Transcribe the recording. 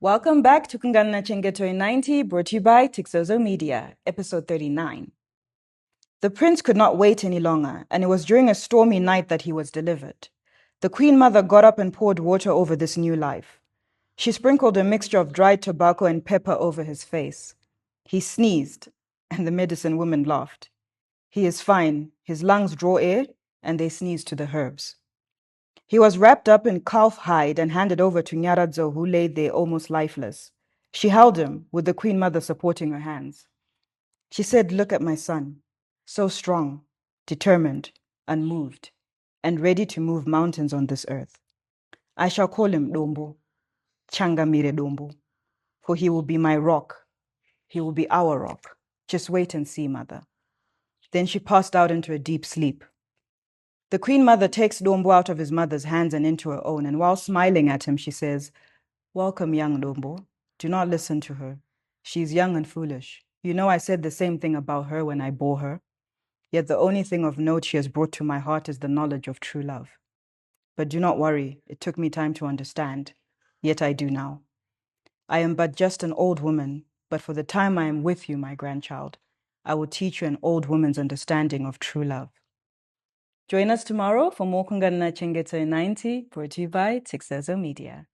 Welcome back to Kungana Chengetoi 90, brought to you by Tixozo Media, episode 39. The prince could not wait any longer, and it was during a stormy night that he was delivered. The queen mother got up and poured water over this new life. She sprinkled a mixture of dried tobacco and pepper over his face. He sneezed, and the medicine woman laughed. He is fine. His lungs draw air, and they sneeze to the herbs. He was wrapped up in calf hide and handed over to Nyaradzo, who lay there almost lifeless. She held him, with the queen mother supporting her hands. She said, "Look at my son, so strong, determined, unmoved, and ready to move mountains on this earth. I shall call him Dombo, Changamire Dombo, for he will be my rock. He will be our rock. Just wait and see, mother." Then she passed out into a deep sleep. The queen mother takes Dombo out of his mother's hands and into her own, and while smiling at him, she says, "Welcome, young Dombo. Do not listen to her. She is young and foolish. You know I said the same thing about her when I bore her. Yet the only thing of note she has brought to my heart is the knowledge of true love. But do not worry, it took me time to understand, yet I do now. I am but just an old woman, but for the time I am with you, my grandchild, I will teach you an old woman's understanding of true love." Join us tomorrow for more Kungana Chengeta 90, brought to you by Tixezo Media.